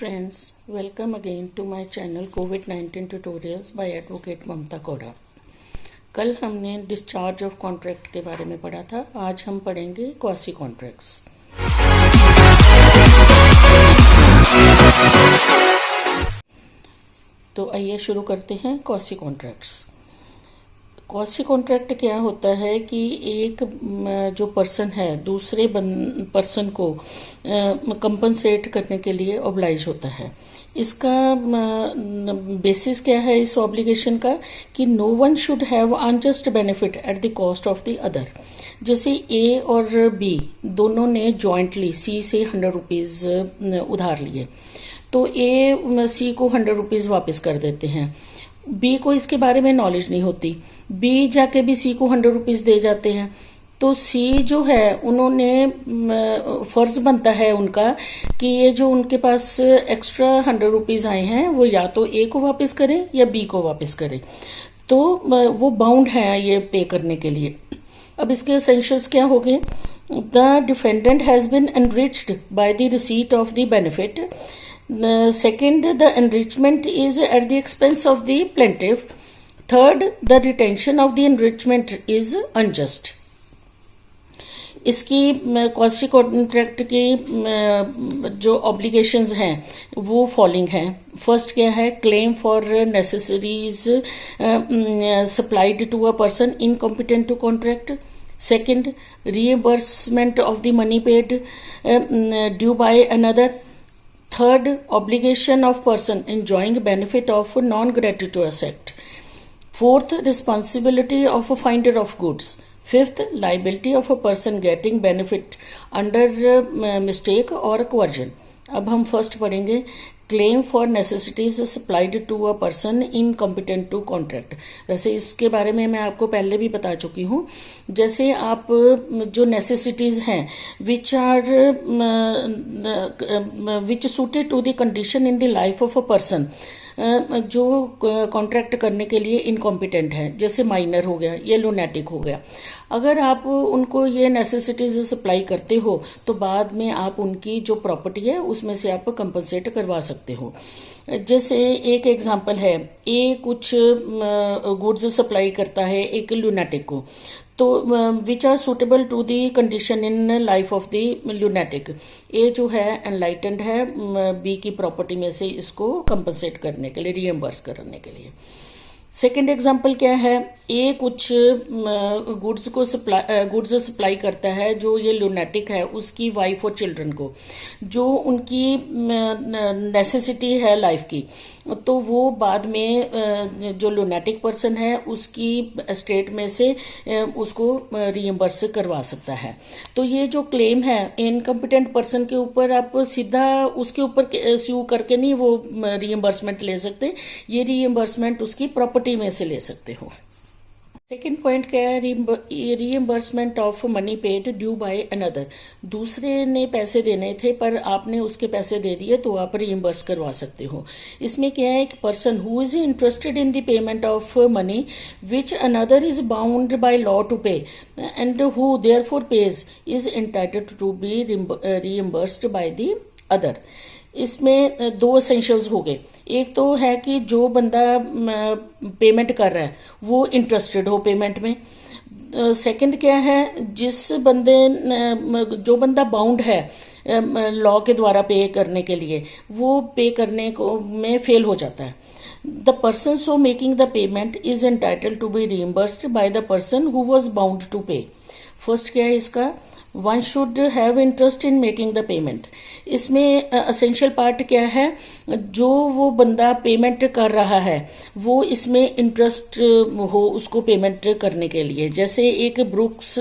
friends, welcome again to my channel COVID-19 tutorials by Advocate ममता कोड़ा। कल हमने discharge of contract के बारे में पढ़ा था। आज हम पढ़ेंगे क्वासी कॉन्ट्रैक्ट्स। तो आइए शुरू करते हैं क्वासी कॉन्ट्रैक्ट्स। क्वासी कॉन्ट्रैक्ट क्या होता है कि एक जो पर्सन है दूसरे पर्सन को कंपनसेट करने के लिए ऑब्लाइज होता है। इसका बेसिस क्या है इस ऑब्लिगेशन का कि no one should have unjust benefit at the cost of the other. जैसे ए और बी दोनों ने जॉइंटली सी से 100 रुपीज उधार लिए, तो ए सी को 100 रुपीज वापस कर देते हैं। बी को इसके बारे में नॉलेज नहीं होती, बी जाके भी सी को 100 रुपीज दे जाते हैं। तो सी जो है उन्होंने फर्ज बनता है उनका कि ये जो उनके पास एक्स्ट्रा 100 रुपीज आए हैं वो या तो ए को वापस करें या बी को वापस करें। तो वो बाउंड है ये पे करने के लिए। अब इसके एसेंशियल्स क्या हो गए? The defendant has been enriched by the receipt of the benefit. Second, the enrichment is at the expense of the plaintiff. Third, the retention of the enrichment is unjust. इसकी क्वासी कॉन्ट्रैक्ट की जो obligations हैं वो following हैं। First क्या है? Claim for necessaries supplied to a person incompetent to contract. Second, reimbursement of the money paid due by another. Third, obligation of person enjoying benefit of non-gratuitous act. Fourth, responsibility of a finder of goods. Fifth, liability of a person getting benefit under mistake or coercion. अब हम first पढ़ेंगे claim for necessities supplied to a person incompetent to contract. वैसे इसके बारे में मैं आपको पहले भी बता चुकी हूँ। जैसे आप जो नेसेसिटीज हैं which suited to the condition in the life of a person, जो कॉन्ट्रैक्ट करने के लिए इनकॉम्पिटेंट है, जैसे माइनर हो गया या लूनेटिक हो गया। अगर आप उनको ये नेसेसिटीज सप्लाई करते हो तो बाद में आप उनकी जो प्रॉपर्टी है उसमें से आप कंपनसेट करवा सकते हो। जैसे एक एग्जांपल है, ए कुछ गुड्स सप्लाई करता है एक लूनेटिक को, तो which are suitable to the condition in life of the lunatic. ए जो है एनलाइटेंड है बी की प्रॉपर्टी में से इसको कंपनसेट करने के लिए, रीएम्बर्स करने के लिए। सेकेंड एग्जाम्पल क्या है? ए कुछ गुड्स सप्लाई करता है जो ये लूनेटिक है उसकी वाइफ और चिल्ड्रन को, जो उनकी नेसेसिटी है लाइफ की, तो वो बाद में जो लूनेटिक पर्सन है उसकी एस्टेट में से उसको रीइंबर्स करवा सकता है। तो ये जो क्लेम है इनकम्पिटेंट पर्सन के ऊपर आप सीधा उसके ऊपर स्यू करके नहीं वो रीइंबर्समेंट ले सकते, ये रीइंबर्समेंट उसकी प्रॉपर्टी में से ले सकते हो। सेकेंड पॉइंट क्या है? Reimbursement of money paid due by another. दूसरे ने पैसे देने थे पर आपने उसके पैसे दे दिए तो आप रीइंबर्स करवा सकते हो। इसमें क्या है? एक person who is interested in the payment of money which another is bound by law to pay and who therefore pays is entitled to be reimbursed by the other. इसमें दो एसेंशियल्स हो गए। एक तो है कि जो बंदा पेमेंट कर रहा है वो इंटरेस्टेड हो पेमेंट में। सेकंड क्या है? जो बंदा बाउंड है लॉ के द्वारा पे करने के लिए, वो पे करने को में फेल हो जाता है। The person so making the payment is entitled to be reimbursed by the person who was bound to pay. First क्या है इसका? One should have interest in making the payment. इसमें असेंशियल पार्ट क्या है? जो वो बंदा पेमेंट कर रहा है वो इसमें इंटरेस्ट हो उसको पेमेंट करने के लिए। जैसे एक ब्रुक्स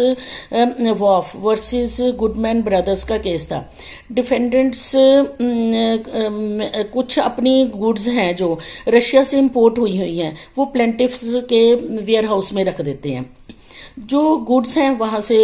वॉफ वर्सेस गुडमैन ब्रदर्स का केस था। डिफेंडेंट्स कुछ अपनी गुड्स हैं जो रशिया से इंपोर्ट हुई हैं वो प्लेंटिफ्स के वेयर हाउस में रख देते हैं। जो गुड्स हैं वहां से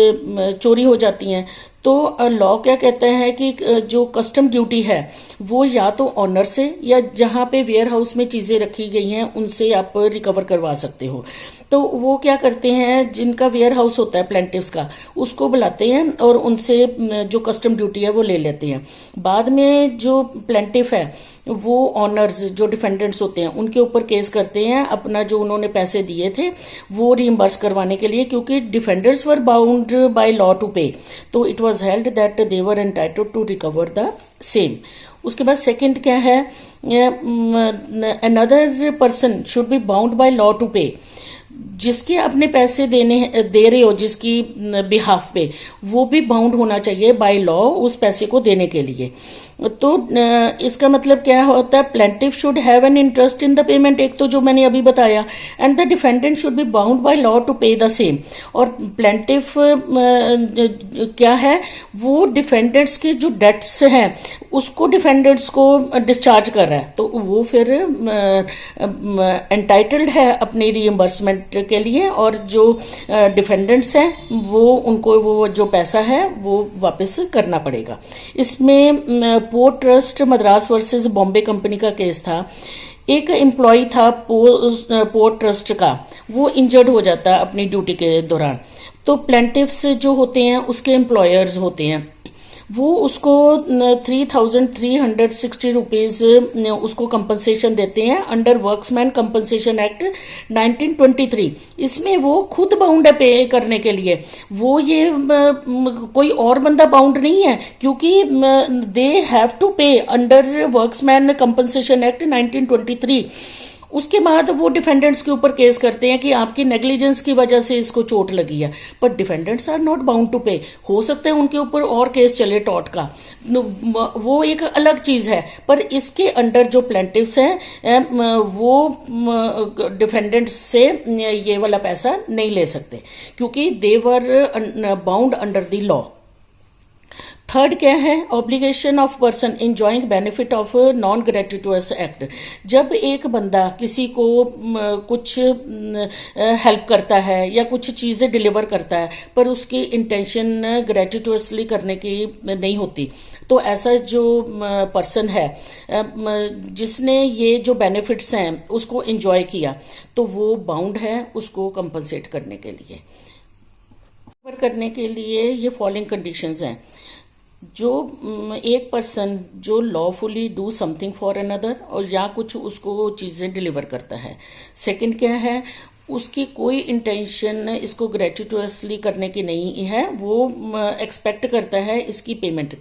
चोरी हो जाती हैं, तो लॉ क्या कहता है कि जो कस्टम ड्यूटी है वो या तो ऑनर से या जहां पे वेयर हाउस में चीजें रखी गई हैं उनसे आप रिकवर करवा सकते हो। तो वो क्या करते हैं, जिनका वेयर हाउस होता है प्लेंटिफ्स का, उसको बुलाते हैं और उनसे जो कस्टम ड्यूटी है वो ले लेते हैं। बाद में जो प्लेंटिफ है वो ऑनर्स जो डिफेंडेंट्स होते हैं उनके ऊपर केस करते हैं, अपना जो उन्होंने पैसे दिए थे वो रीइंबर्स करवाने के लिए, क्योंकि defenders were bound by law to pay, तो it was held that they were entitled to recover the same. उसके बाद सेकंड क्या है, another person should be bound by law to pay, जिसके आपने पैसे दे रहे हो जिसकी बिहाफ पे, वो भी बाउंड होना चाहिए बाय लॉ उस पैसे को देने के लिए। तो इसका मतलब क्या होता है, plaintiff should have an interest in the payment, एक तो जो मैंने अभी बताया, and the defendant should be bound by law to pay the same. और प्लेंटिफ क्या है, वो डिफेंडेंट्स के जो डेट्स हैं उसको डिफेंडेंट्स को डिस्चार्ज कर रहा है, तो वो फिर एंटाइटल्ड है अपनी रीइंबर्समेंट के लिए, और जो डिफेंडेंट्स हैं वो उनको वो जो पैसा है वो वापस करना पड़ेगा। इसमें port trust Madras versus Bombay company का केस था। एक एम्प्लॉय था पोर्ट ट्रस्ट का, वो इंजर्ड हो जाता है अपनी ड्यूटी के दौरान, तो प्लेंटिफ्स जो होते हैं उसके एम्प्लॉयर्स होते हैं, वो उसको 3,360 रुपीज उसको कंपनसेशन देते हैं अंडर वर्क्समैन कंपनसेशन एक्ट 1923। इसमें वो खुद बाउंड है पे करने के लिए, वो ये कोई और बंदा बाउंड नहीं है, क्योंकि दे हैव टू पे अंडर वर्क्समैन कंपनसेशन एक्ट 1923। उसके बाद वो डिफेंडेंट्स के ऊपर केस करते हैं कि आपकी नेग्लिजेंस की वजह से इसको चोट लगी है, पर defendants are not bound to pay. हो सकता है उनके ऊपर और केस चले टॉर्ट का, वो एक अलग चीज है, पर इसके अंडर जो प्लेंटिफ्स हैं वो डिफेंडेंट्स से ये वाला पैसा नहीं ले सकते, क्योंकि they were bound under the law. Third क्या है, obligation of person enjoying benefit of non gratuitous act. जब एक बंदा किसी को कुछ हेल्प करता है या कुछ चीजें डिलीवर करता है, पर उसकी इंटेंशन ग्रेटिट्यूअसली करने की नहीं होती, तो ऐसा जो पर्सन है जिसने ये जो बेनिफिट्स हैं उसको एंजॉय किया, तो वो बाउंड है उसको कंपनसेट करने के लिए। करने के लिए ये फॉलोइंग कंडीशंस हैं। जो एक पर्सन जो lawfully do something for another, और या कुछ उसको चीजें डिलीवर करता है। सेकंड क्या है, उसकी कोई इंटेंशन इसको ग्रेचुटोसली करने की नहीं है, वो एक्सपेक्ट करता है इसकी पेमेंट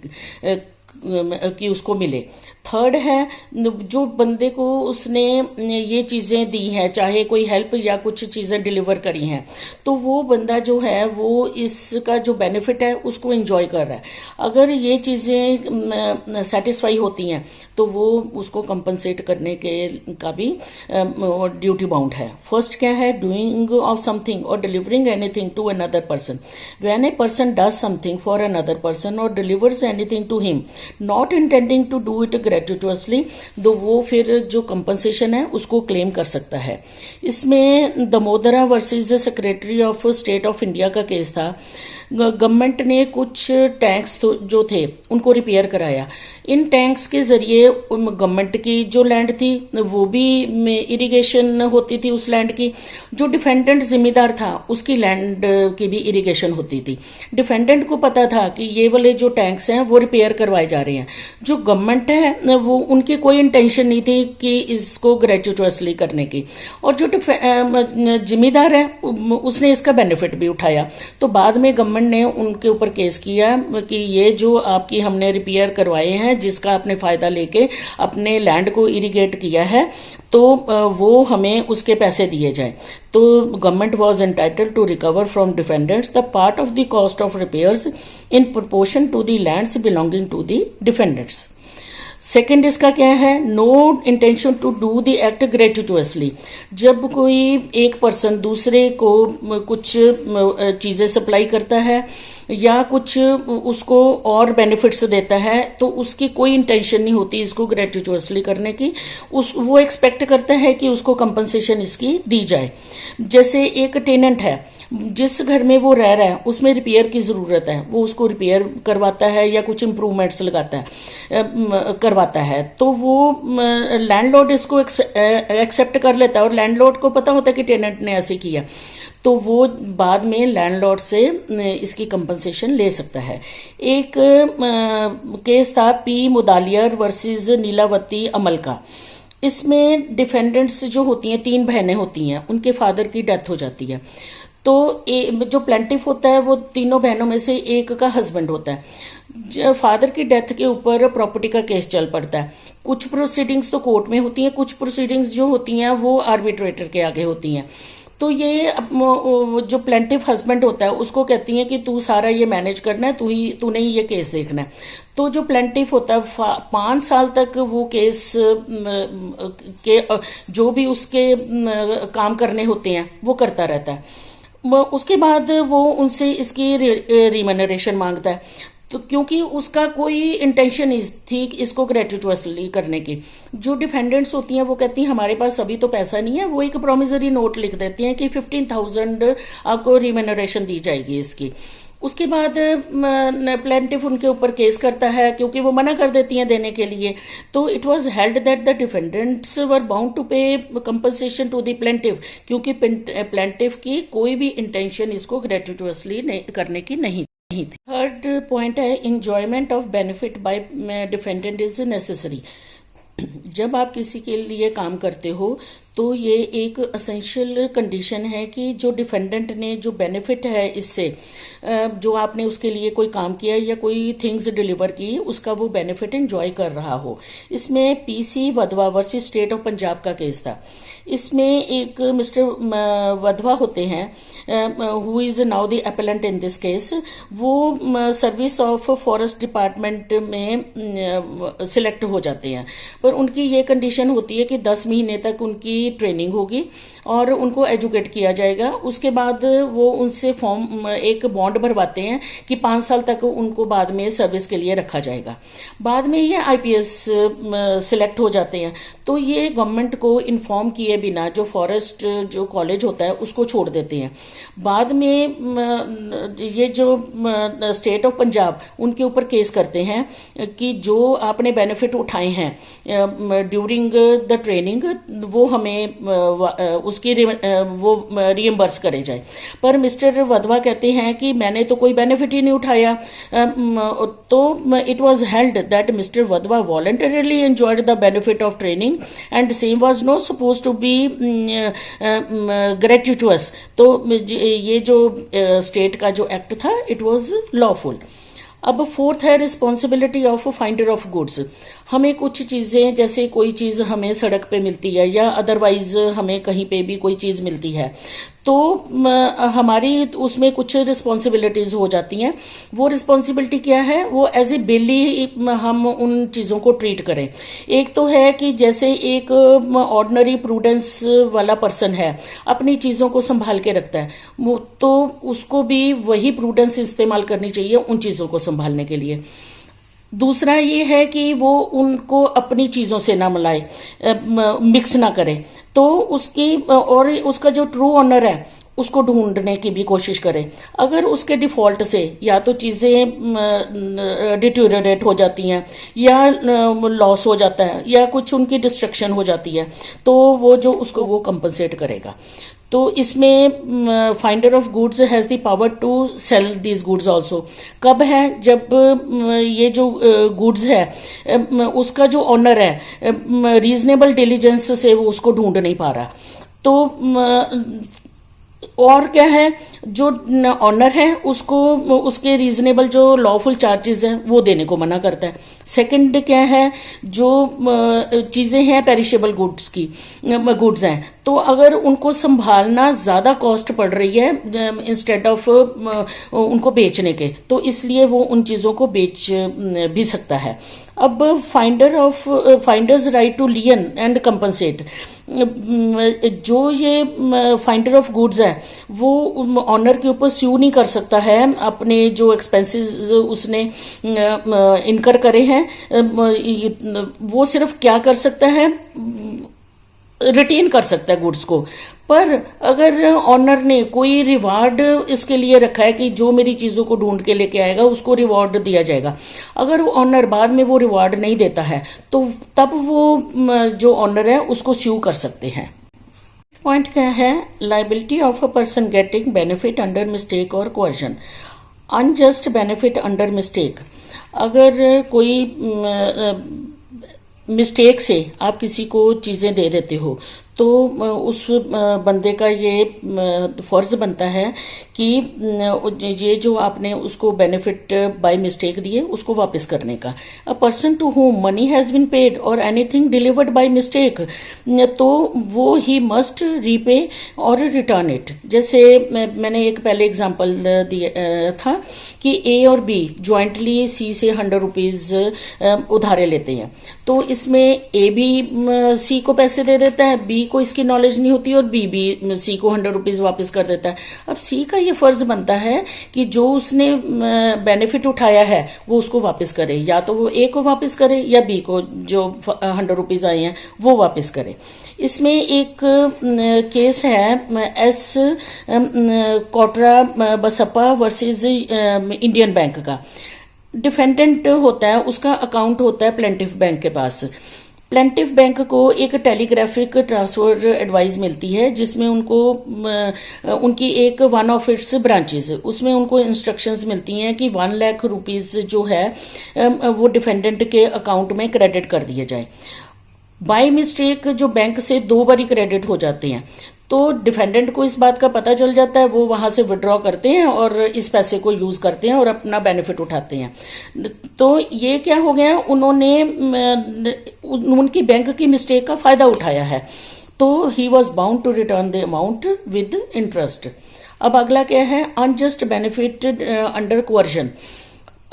कि उसको मिले। थर्ड है, जो बंदे को उसने ये चीजें दी हैं, चाहे कोई हेल्प या कुछ चीजें डिलीवर करी हैं, तो वो बंदा जो है वो इसका जो बेनिफिट है उसको एंजॉय कर रहा है। अगर ये चीजें सेटिस्फाई होती हैं तो वो उसको कंपनसेट करने के का भी ड्यूटी बाउंड है। फर्स्ट क्या है, डूइंग ऑफ समथिंग और delivering anything to another person. When a person does something for another person और delivers anything to him not intending to do it gratuitously, तो वो फिर जो कंपनसेशन है उसको क्लेम कर सकता है। इसमें Damodara versus secretary of state of India का केस था। गवर्नमेंट ने कुछ टैंक्स जो थे उनको रिपेयर कराया। इन टैंक्स के जरिए गवर्नमेंट की जो लैंड थी वो भी इरिगेशन होती थी उस लैंड की, जो डिफेंडेंट जिम्मेदार था उसकी लैंड की भी इरिगेशन होती थी। डिफेंडेंट को पता था कि ये वाले जो टैंक्स हैं वो रिपेयर करवाए जा रहे हैं। जो गवर्नमेंट है वो उनकी कोई इंटेंशन नहीं थी कि इसको ग्रेचुटोसली करने की, और जो जिम्मेदार है उसने इसका बेनिफिट भी उठाया। तो बाद में गवर्नमेंट ने उनके ऊपर केस किया कि ये जो आपकी हमने रिपेयर करवाए हैं, जिसका आपने फायदा लेके अपने लैंड को इरिगेट किया है, तो वो हमें उसके पैसे दिए जाएं। तो government was entitled to recover from defendants the part of the cost of repairs in proportion to the lands belonging to the defendants. Second इसका क्या है, no intention to do the act gratuitously. जब कोई एक person दूसरे को कुछ चीजें सप्लाई करता है या कुछ उसको और बेनिफिट्स देता है, तो उसकी कोई इंटेंशन नहीं होती इसको ग्रेचुटोसली करने की, वो एक्सपेक्ट करता है कि उसको कंपनसेशन इसकी दी जाए। जैसे एक टेनेंट है, जिस घर में वो रह रहा है उसमें रिपेयर की ज़रूरत है, वो उसको रिपेयर करवाता है या कुछ इम्प्रूवमेंट्स लगाता है, करवाता है, तो वो लैंडलॉर्ड इसको एक्सेप्ट कर लेता है, और लैंडलॉर्ड को पता होता है कि टेनेंट ने ऐसे किया, तो वो बाद में लैंडलॉर्ड से इसकी कंपनसेशन ले सकता है। एक केस था पी मुदालियर वर्सेस नीलावती अमल का। इसमें डिफेंडेंट्स जो होती हैं, 3 बहनें होती हैं, उनके फादर की डेथ हो जाती है, तो जो प्लेंटिफ होता है वो तीनों बहनों में से एक का हस्बैंड होता है। फादर की डेथ के ऊपर प्रॉपर्टी का केस चल पड़ता है। कुछ प्रोसीडिंग्स तो कोर्ट में होती हैं, कुछ प्रोसीडिंग्स जो होती हैं वो आर्बिट्रेटर के आगे होती हैं। तो ये जो प्लेंटिफ हस्बैंड होता है उसको कहती हैं कि तू सारा ये मैनेज करना है, तूने ही ये केस देखना है। तो जो प्लेंटिफ होता है 5 साल तक वो केस के जो भी उसके काम करने होते हैं वो करता रहता है। उसके बाद वो उनसे इसकी रिमनरेशन मांगता है, तो क्योंकि उसका कोई इंटेंशन नहीं थी इसको ग्रेट्यूटसली करने की। जो डिफेंडेंट्स होती हैं वो कहती हैं हमारे पास अभी तो पैसा नहीं है, वो एक प्रोमिसरी नोट लिख देती हैं कि 15,000 आपको रिमनरेशन दी जाएगी इसकी। उसके बाद प्लेंटिफ उनके ऊपर केस करता है क्योंकि वो मना कर देती हैं देने के लिए। तो it was held that the defendants were bound to pay compensation to the plaintiff, क्योंकि प्लेंटिफ की कोई भी इंटेंशन इसको ग्रेट्यूटसली करने की नहीं थी। थर्ड पॉइंट है enjoyment of benefit by defendant is necessary. जब आप किसी के लिए काम करते हो तो ये एक असेंशियल कंडीशन है कि जो डिफेंडेंट ने जो बेनिफिट है इससे, जो आपने उसके लिए कोई काम किया या कोई थिंग्स डिलीवर की, उसका वो बेनिफिट एंजॉय कर रहा हो। इसमें PC Wadhwa versus state of Punjab का केस था। इसमें एक मिस्टर वधवा होते हैं who is now the appellant in this case. वो सर्विस ऑफ फॉरेस्ट डिपार्टमेंट में सिलेक्ट हो जाते हैं, पर उनकी ये कंडीशन होती है कि 10 महीने तक उनकी ट्रेनिंग होगी और उनको एजुकेट किया जाएगा। उसके बाद वो उनसे फॉर्म एक बॉन्ड भरवाते हैं कि 5 साल तक उनको बाद में सर्विस के लिए रखा जाएगा। बाद में ये आईपीएस सिलेक्ट हो जाते हैं, तो ये गवर्नमेंट को इन्फॉर्म किए बिना जो फॉरेस्ट जो कॉलेज होता है उसको छोड़ देते हैं। बाद में ये जो स्टेट ऑफ पंजाब उनके ऊपर केस करते हैं कि जो आपने बेनिफिट उठाए हैं ड्यूरिंग द ट्रेनिंग वो हमें उसकी वो रिएम्बर्स करे जाए। पर मिस्टर वधवा कहते हैं कि मैंने तो कोई बेनिफिट ही नहीं उठाया। तो it was held that mister Wadhwa voluntarily enjoyed the benefit of training and same was not suppose to be gratuitous. तो ये जो स्टेट का जो एक्ट था इट वाज लॉफुल। अब फोर्थ है responsibility of finder of goods. हमें कुछ चीज़ें, जैसे कोई चीज़ हमें सड़क पे मिलती है या अदरवाइज हमें कहीं पे भी कोई चीज़ मिलती है, तो हमारी उसमें कुछ रिस्पॉन्सिबिलिटीज हो जाती हैं। वो रिस्पॉन्सिबिलिटी क्या है, वो एज ए बिली हम उन चीज़ों को ट्रीट करें। एक तो है कि जैसे एक ऑर्डिनरी प्रूडेंस वाला पर्सन है, अपनी चीज़ों को संभाल के रखता है, वो तो उसको भी वही प्रूडेंस इस्तेमाल करनी चाहिए उन चीज़ों को संभालने के लिए। दूसरा ये है कि वो उनको अपनी चीज़ों से ना मिलाए, मिक्स ना करे, तो उसकी और उसका जो ट्रू ऑनर है उसको ढूंढने की भी कोशिश करें। अगर उसके डिफॉल्ट से या तो चीज़ें डिटोरेट हो जाती हैं या लॉस हो जाता है या कुछ उनकी डिस्ट्रक्शन हो जाती है, तो वो जो उसको वो कंपनसेट करेगा। तो इसमें finder of goods has the power to sell these goods also. कब है, जब ये जो गुड्स है उसका जो ऑनर है रीजनेबल डिलीजेंस से वो उसको ढूंढ नहीं पा रहा, तो और क्या है, जो ऑनर है उसको उसके रीजनेबल जो लॉफुल चार्जेस हैं वो देने को मना करता है। सेकंड क्या है, जो चीज़ें हैं पेरिशेबल गुड्स हैं, तो अगर उनको संभालना ज़्यादा कॉस्ट पड़ रही है इंस्टेड ऑफ उनको बेचने के, तो इसलिए वो उन चीज़ों को बेच भी सकता है। अब finder's right to lien and compensate. जो ये फाइंडर ऑफ गुड्स है वो ऑनर के ऊपर स्यू नहीं कर सकता है अपने जो एक्सपेंसेस उसने इनकर करे हैं। वो सिर्फ क्या कर सकता है, रिटेन कर सकता है गुड्स को, पर अगर ऑनर ने कोई रिवार्ड इसके लिए रखा है कि जो मेरी चीजों को ढूंढ के लेके आएगा उसको रिवॉर्ड दिया जाएगा, अगर ऑनर बाद में वो रिवॉर्ड नहीं देता है तो तब वो जो ऑनर है उसको स्यू कर सकते हैं। पॉइंट क्या है? Liability of a person getting benefit under mistake और coercion. Unjust benefit under mistake, अगर कोई मिस्टेक से आप किसी को चीजें दे देते हो तो उस बंदे का ये फर्ज बनता है कि ये जो आपने उसको बेनिफिट बाय मिस्टेक दिए उसको वापस करने का। A person to whom money has been paid और एनीथिंग डिलीवर्ड बाय मिस्टेक, तो वो ही मस्ट रीपे और रिटर्न इट। जैसे मैंने एक पहले एग्जांपल दिया था कि ए और बी ज्वाइंटली सी से 100 रुपीज उधारे लेते हैं, तो इसमें ए भी सी को पैसे दे देता है, बी को इसकी नॉलेज नहीं होती और बी भी सी को 100 रुपीज वापस कर देता है। अब सी का ये फर्ज बनता है कि जो उसने बेनिफिट उठाया है वो उसको वापस करे, या तो वो ए को वापस करे या बी को जो 100 रुपीज आए हैं वो वापस करे। इसमें एक केस है एस कोटरा बसपा वर्सेस इंडियन बैंक का। डिफेंडेंट होता है, उसका अकाउंट होता है प्लेंटिफ बैंक के पास। प्लेंटिफ बैंक को एक टेलीग्राफिक ट्रांसफर एडवाइस मिलती है जिसमें उनको उनकी एक वन ऑफ इट्स ब्रांचेस, उसमें उनको इंस्ट्रक्शंस मिलती हैं कि 1 लाख रुपीज जो है वो डिफेंडेंट के अकाउंट में क्रेडिट कर दिए जाए। बाय मिस्टेक जो बैंक से 2 बारी क्रेडिट हो जाते हैं तो डिफेंडेंट को इस बात का पता चल जाता है, वो वहां से विड्रॉ करते हैं और इस पैसे को यूज करते हैं और अपना बेनिफिट उठाते हैं। तो ये क्या हो गया, उन्होंने उनकी बैंक की मिस्टेक का फायदा उठाया है, तो he was bound to return the amount with interest. अब अगला क्या है? Unjust benefit under coercion.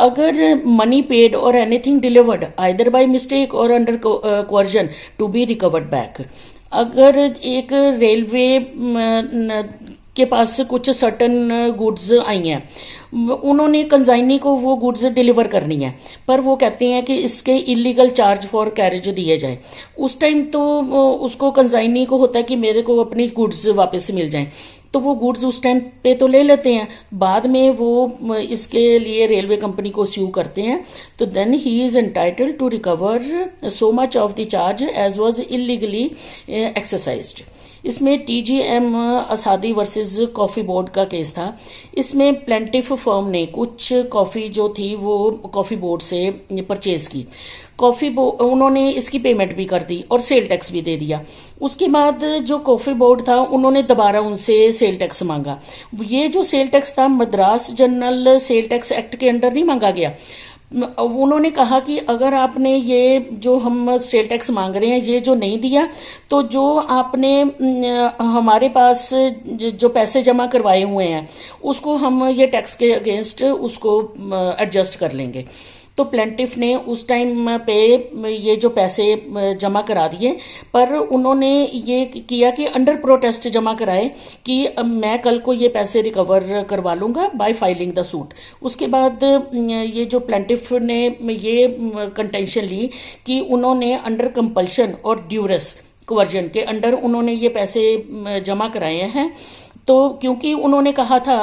अगर मनी पेड और anything delivered either by mistake और under coercion to be recovered back. अगर एक रेलवे के पास कुछ सर्टन गुड्स आई हैं, उन्होंने कंजाइनी को वो गुड्स डिलीवर करनी है, पर वो कहते हैं कि इसके इलीगल चार्ज फॉर कैरेज दिए जाए। उस टाइम तो उसको कंजाइनी को होता है कि मेरे को अपनी गुड्स वापस मिल जाएं, तो वो गुड्स उस टाइम पे तो ले लेते हैं, बाद में वो इसके लिए रेलवे कंपनी को स्यू करते हैं, तो then he is entitled to recover so much of the charge as was illegally exercised. इसमें TGM Asadi versus coffee board का केस था। इसमें प्लेंटिफ फर्म ने कुछ कॉफी जो थी वो कॉफी बोर्ड से परचेज की। कॉफी बोर्ड उन्होंने इसकी पेमेंट भी कर दी और सेल टैक्स भी दे दिया। उसके बाद जो कॉफी बोर्ड था उन्होंने दोबारा उनसे सेल टैक्स मांगा। ये जो सेल टैक्स था Madras general sale tax act के अंडर नहीं मांगा गया। उन्होंने कहा कि अगर आपने ये जो हम सेल टैक्स मांग रहे हैं ये जो नहीं दिया, तो जो आपने हमारे पास जो पैसे जमा करवाए हुए हैं उसको हम ये टैक्स के अगेंस्ट उसको एडजस्ट कर लेंगे। तो प्लेंटिफ ने उस टाइम पे ये जो पैसे जमा करा दिए, पर उन्होंने ये किया कि अंडर प्रोटेस्ट जमा कराए कि मैं कल को ये पैसे रिकवर करवा लूंगा बाय फाइलिंग द सूट। उसके बाद ये जो प्लेंटिफ ने ये कंटेंशन ली कि उन्होंने अंडर कंपल्शन और ड्यूरस कोवर्जन के अंडर उन्होंने ये पैसे जमा कराए हैं। तो क्योंकि उन्होंने कहा था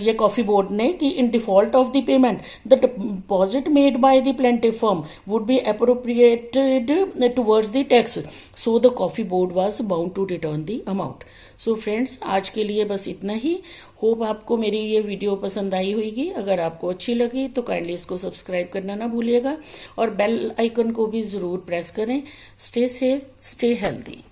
ये कॉफी बोर्ड ने कि in default of the payment the deposit made by the plaintiff firm would be appropriated towards the tax, so the coffee board was bound to return the amount. So friends, आज के लिए बस इतना ही। Hope आपको मेरी ये video पसंद आई होगी। अगर आपको अच्छी लगी तो काइंडली इसको सब्सक्राइब करना ना भूलिएगा और बेल आइकन को भी जरूर प्रेस करें। Stay safe, stay healthy.